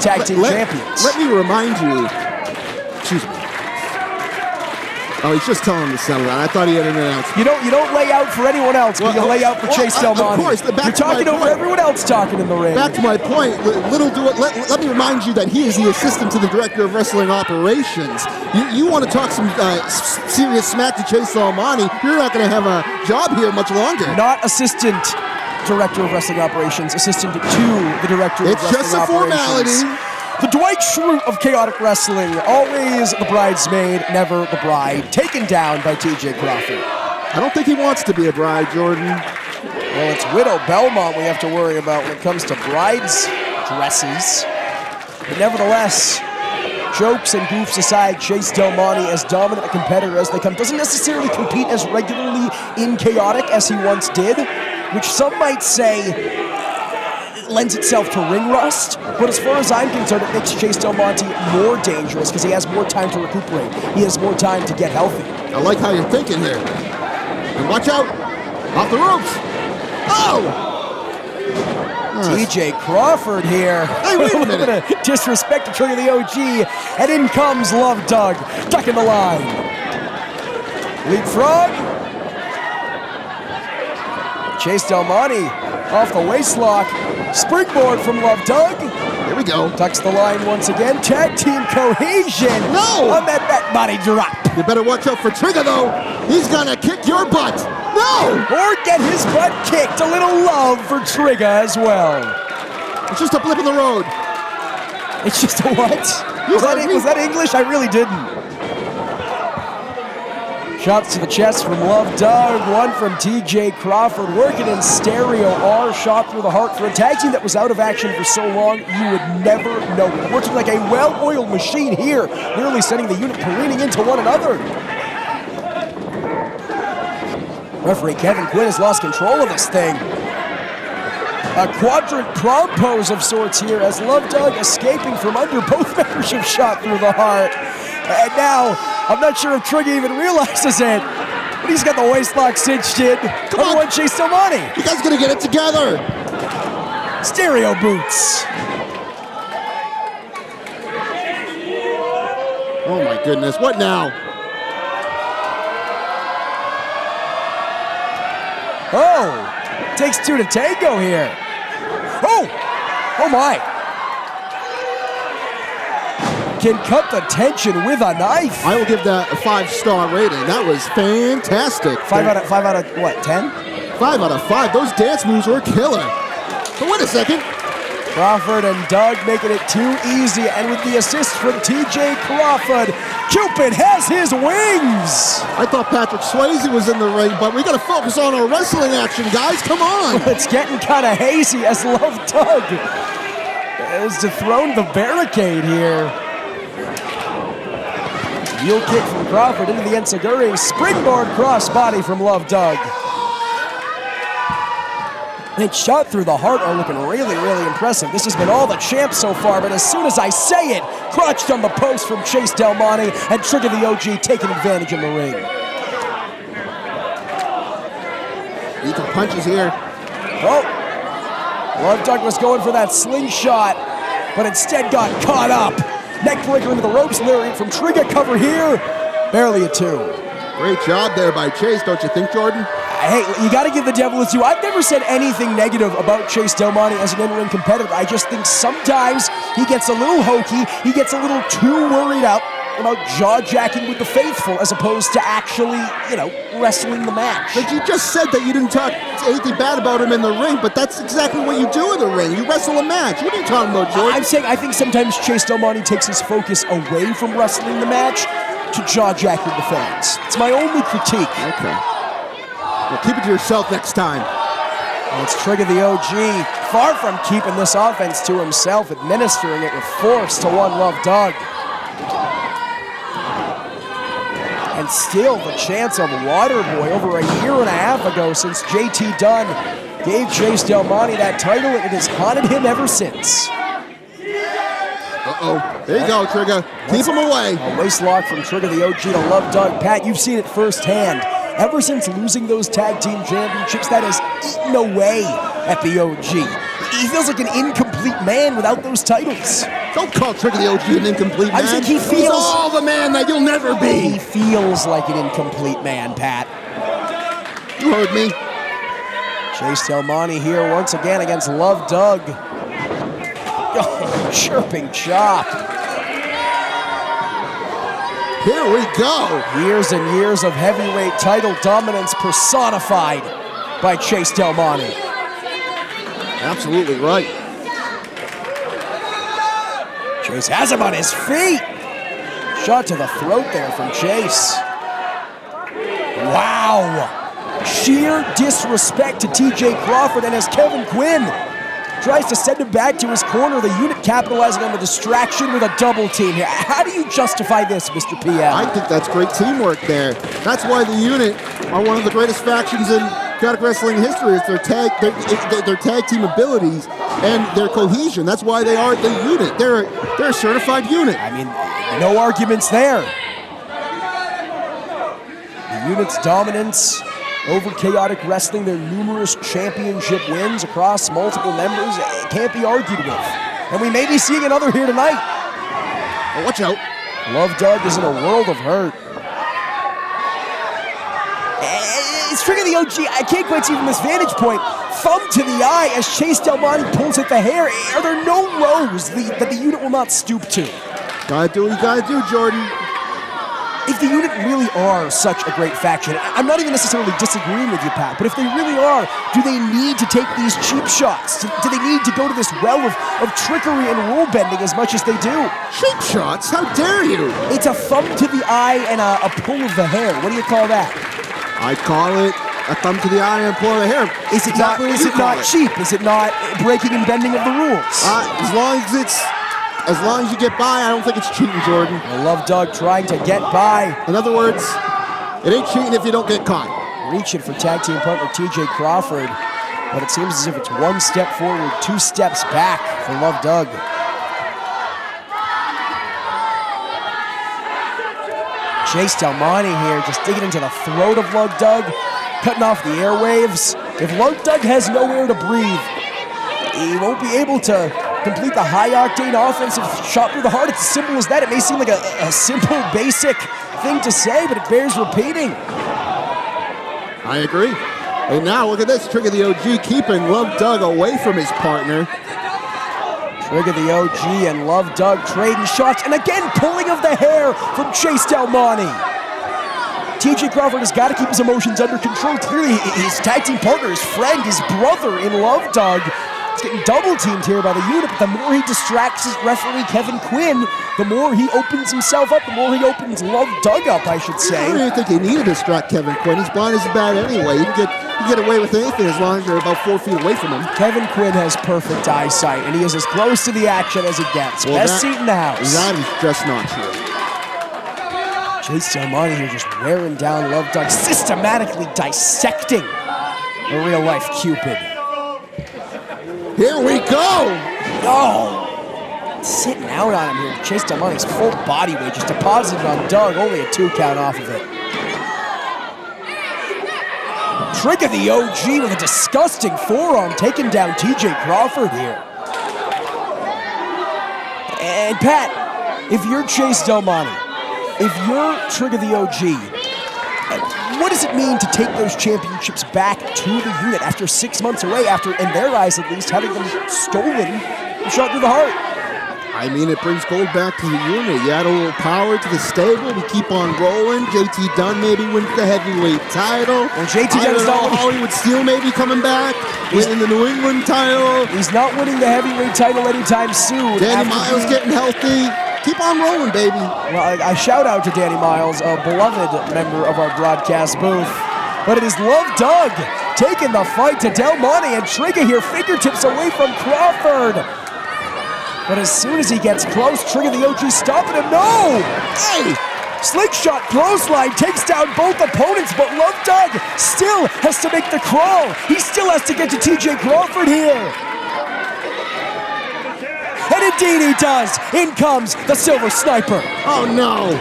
tag team champions. Let me remind you. Excuse me. Oh, he's just telling him to settle down. I thought he had an announcement. You don't lay out for anyone else, but you lay out for Chase Del Monte. Of course. You're talking over everyone else talking in the ring. Back to my point. Let me remind you that he is the assistant to the director of wrestling operations. You want to talk some serious smack to Chase Del Monte, you're not going to have a job here much longer. Not assistant director of wrestling operations, assistant to the director of wrestling operations. It's just a formality. The Dwight Schrute of chaotic wrestling, always the bridesmaid, never the bride, taken down by TJ Crawford. I don't think he wants to be a bride, Jordan. Well, it's Widow Belmont we have to worry about when it comes to brides' dresses. But nevertheless, jokes and goofs aside, Chase Del Monte, as dominant a competitor as they come, doesn't necessarily compete as regularly in chaotic as he once did, which some might say lends itself to ring rust, but as far as I'm concerned, it makes Chase Del Monte more dangerous because he has more time to recuperate. He has more time to get healthy. I like how you're thinking there. And watch out! Off the ropes! Oh! TJ Crawford here. Hey, wait a minute. Disrespect to Trigga the OG, and in comes Love Doug, ducking the line. Leapfrog. Chase Del Monte off the waistlock. Springboard from Love Doug. Here we go. Tucks the line once again. Tag team cohesion. No! On that back body drop. You better watch out for Trigga, though. He's gonna kick your butt. No! Or get his butt kicked. A little love for Trigga as well. It's just a blip in the road. It's just a what? Was that English? I really didn't. Shots to the chest from Love Doug, one from TJ Crawford, working in stereo R, shot through the heart for a tag team that was out of action for so long, you would never know. Working like a well-oiled machine here, nearly sending the unit careening into one another. Referee Kevin Quinn has lost control of this thing. A quadrant prom pose of sorts here as Love Doug escaping from under both members have shot through the heart. And now, I'm not sure if Trigga even realizes it, but he's got the waistlock cinched in. Come on, Chase Del Monte. You guys gonna get it together. Stereo boots. Oh my goodness, what now? Oh, takes two to tango here. Oh my. Can cut the tension with a knife. I will give that a 5-star rating. That was fantastic. 5 out of what, 10? 5 out of 5. Those dance moves were killer. But wait a second. Crawford and Doug making it too easy, and with the assist from TJ Crawford, Cupid has his wings. I thought Patrick Swayze was in the ring, but we got to focus on our wrestling action, guys. Come on. It's getting kind of hazy as Love Doug has dethroned the barricade here. Heel kick from Crawford into the enziguri. Springboard crossbody from Love Doug. And shot through the heart are looking really, really impressive. This has been all the champ so far, but as soon as I say it, crotched on the post from Chase Del Monte and Trigga the OG taking advantage in the ring. Lethal punches here. Oh, Love Doug was going for that slingshot, but instead got caught up. Neckbreaker into the ropes, lariat from Trigga, cover here. Barely a 2. Great job there by Chase, don't you think, Jordan? Hey, you got to give the devil his due. I've never said anything negative about Chase Del Monte as an in-ring competitor. I just think sometimes he gets a little hokey. He gets a little too worried out about jaw-jacking with the faithful as opposed to actually, wrestling the match. But you just said that you didn't talk anything bad about him in the ring, but that's exactly what you do in the ring. You wrestle a match. What are you talking about, Jordan? I'm saying I think sometimes Chase Del Monte takes his focus away from wrestling the match to jaw-jack with the fans. It's my only critique. Okay. Well, keep it to yourself next time. And it's Trigga the OG, far from keeping this offense to himself, administering it with force to one Love Doug. And still the chance of Waterboy over a year and a half ago since JT Dunn gave Chase Del Monte that title, and it has haunted him ever since. Uh-oh. There you go, Trigga. Keep him away. A waist lock from Trigga the OG to Love Doug. Pat, you've seen it firsthand. Ever since losing those tag team championships, that has eaten away at the OG. He feels like an incomplete man without those titles. Don't call Trigga the OG an incomplete man. I think he feels... He's all the man that you'll never be. He feels like an incomplete man, Pat. You heard me. Chase Del Monte here once again against Love Doug. Oh, chirping chop. Here we go. Years and years of heavyweight title dominance personified by Chase Del Monte. Absolutely right. Chase has him on his feet. Shot to the throat there from Chase. Wow. Sheer disrespect to TJ Crawford, and as Kevin Quinn tries to send him back to his corner, the unit capitalizing on the distraction with a double team here. How do you justify this, Mr. PM? I think that's great teamwork there. That's why the unit are one of the greatest factions in chaotic wrestling history. It's their tag team abilities and their cohesion. That's why they are the unit. They're a certified unit. I mean, no arguments there. The unit's dominance over chaotic wrestling, their numerous championship wins across multiple members, it can't be argued with. And we may be seeing another here tonight. Oh, watch out. Love Doug is in a world of hurt. It's Trigga the OG. I can't quite see from this vantage point. Thumb to the eye as Chase Del Monte pulls at the hair. Are there no lows that the unit will not stoop to? Gotta do what you gotta do, Jordan. If the unit really are such a great faction, I'm not even necessarily disagreeing with you, Pat, but if they really are, do they need to take these cheap shots? Do they need to go to this well of trickery and rule bending as much as they do? Cheap shots? How dare you? It's a thumb to the eye and a pull of the hair. What do you call that? I call it a thumb to the eye and a pull of the hair. Is it not cheap? Is it not breaking and bending of the rules? As long as you get by, I don't think it's cheating, Jordan. I love Doug trying to get by. In other words, it ain't cheating if you don't get caught. Reaching for tag team partner TJ Crawford, but it seems as if it's one step forward, two steps back for Love Doug. Chase Del Monte here, just digging into the throat of Love Doug, cutting off the airwaves. If Love Doug has nowhere to breathe, he won't be able to complete the high-octane offensive shot through the heart. It's as simple as that. It may seem like a simple, basic thing to say, but it bears repeating. I agree. And now, look at this. Trigga the OG keeping Love Doug away from his partner. Trigga the OG and Love Doug trading shots, and again, pulling of the hair from Chase Del Monte. TJ Crawford has got to keep his emotions under control. Clearly, his tag team partner, his friend, his brother in Love Doug, is getting double-teamed here by the unit, but the more he distracts his referee, Kevin Quinn, the more he opens himself up, the more he opens Love Doug up, I should say. I don't even think he needed to distract Kevin Quinn. He's blind as a bat anyway. You can get away with anything as long as you're about 4 feet away from him. Kevin Quinn has perfect eyesight, and he is as close to the action as it gets. Well, best seat in the house. That is just not true. Chase Del Monte here just wearing down Love Doug, systematically dissecting a real-life Cupid. Here we go! Oh! Sitting out on him here. Chase Del Monte's full body weight just deposited on Doug, only a 2 count off of it. Trigga the OG with a disgusting forearm taking down TJ Crawford here. And Pat, if you're Chase Del Monte, if you're Trigga the OG, what does it mean to take those championships back to the unit after 6 months away, after, in their eyes at least, having them stolen and shot through the heart? I mean, it brings gold back to the unit. You add a little power to the stable. We keep on rolling. JT Dunn maybe wins the heavyweight title. Well, JT Dunn's not winning. Hollywood Steel maybe coming back, winning the New England title. He's not winning the heavyweight title anytime soon. Danny Miles getting healthy. Keep on rolling, baby. Well, I shout out to Danny Miles, a beloved member of our broadcast booth. But it is Love Doug taking the fight to Del Monte, and Trigga here fingertips away from Crawford. But as soon as he gets close, Trigga the OG stopping him. No! Hey! Slingshot clothesline takes down both opponents, but Love Doug still has to make the crawl. He still has to get to TJ Crawford here. And indeed he does. In comes the Silver Sniper. Oh no.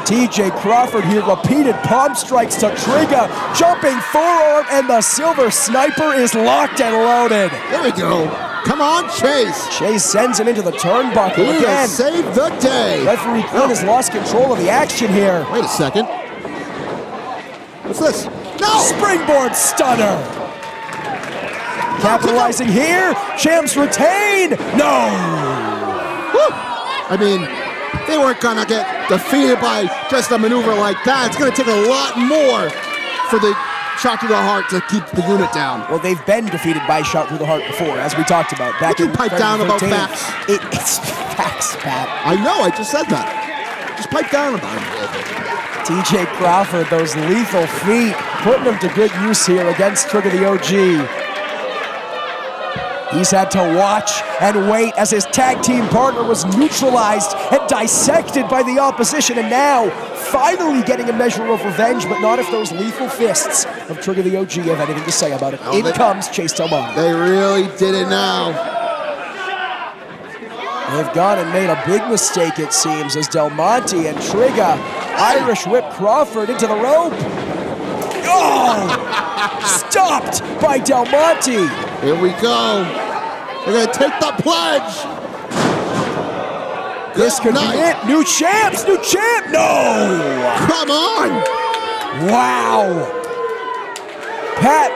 TJ Crawford here, repeated palm strikes to Trigga, jumping forearm, and the Silver Sniper is locked and loaded. There we go. Come on, Chase. Chase sends him into the turnbuckle He again. has saved the day. Referee Quinn has lost control of the action here. Wait a second. What's this? No! Springboard stunner. Capitalizing here. Champs retain. No. Woo. I mean, they weren't going to get defeated by just a maneuver like that. It's going to take a lot more for the shot through the heart to keep the unit down. Well, they've been defeated by shot through the heart before, as we talked about back in 2013. Pipe down about facts. It's facts, Pat. I know, I just said that. Just pipe down about it a little bit. TJ Crawford, those lethal feet, putting him to good use here against Trigga the OG. He's had to watch and wait as his tag team partner was neutralized and dissected by the opposition, and now finally getting a measure of revenge, but not if those lethal fists of Trigga the OG have anything to say about it. In comes Chase Del Monte. They really did it now. They've gone and made a big mistake, it seems, as Del Monte and Trigga Irish whip Crawford into the rope. Oh! Stopped by Del Monte. Here we go. They're going to take the pledge. This could be it. New champs, new champ. No! Come on. Wow. Pat,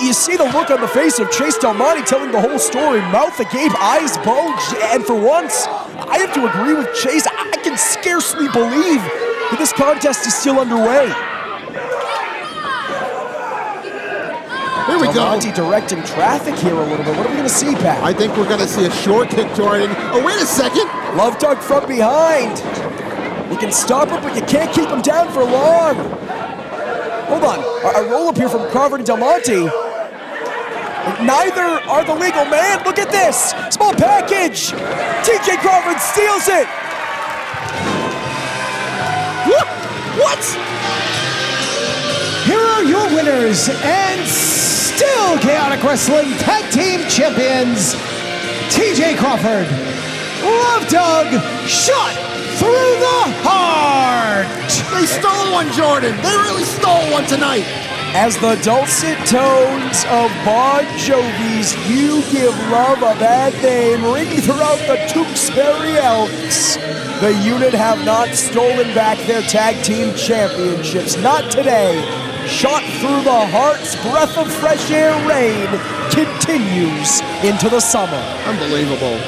you see the look on the face of Chase Del Monte telling the whole story. Mouth agape, eyes bulged, and for once, I have to agree with Chase. I can scarcely believe that this contest is still underway. Here we go. Del Monte directing traffic here a little bit. What are we going to see, Pat? I think we're going to see a short kick, Jordan. Oh, wait a second. Love tug from behind. You can stop it, but you can't keep him down for long. Hold on. A roll-up here from Crawford and Del Monte. Neither are the legal man. Look at this. Small package. TJ Crawford steals it. What? Here are your winners and still Chaotic Wrestling Tag Team Champions, TJ Crawford, Love Dog, shot through the heart. They stole one, Jordan. They really stole one tonight. As the dulcet tones of Bon Jovi's You Give Love a Bad Name ring throughout the Tewksbury Elks, the unit have not stolen back their tag team championships. Not today. Shot through the heart's breath of fresh air rain continues into the summer. Unbelievable.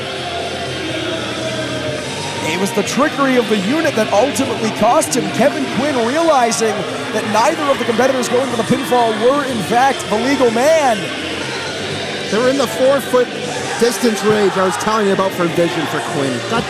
It was the trickery of the unit that ultimately cost him. Kevin Quinn realizing that neither of the competitors going for the pinfall were in fact the legal man. They were in the 4-foot distance range I was telling you about for Vision for Quinn. God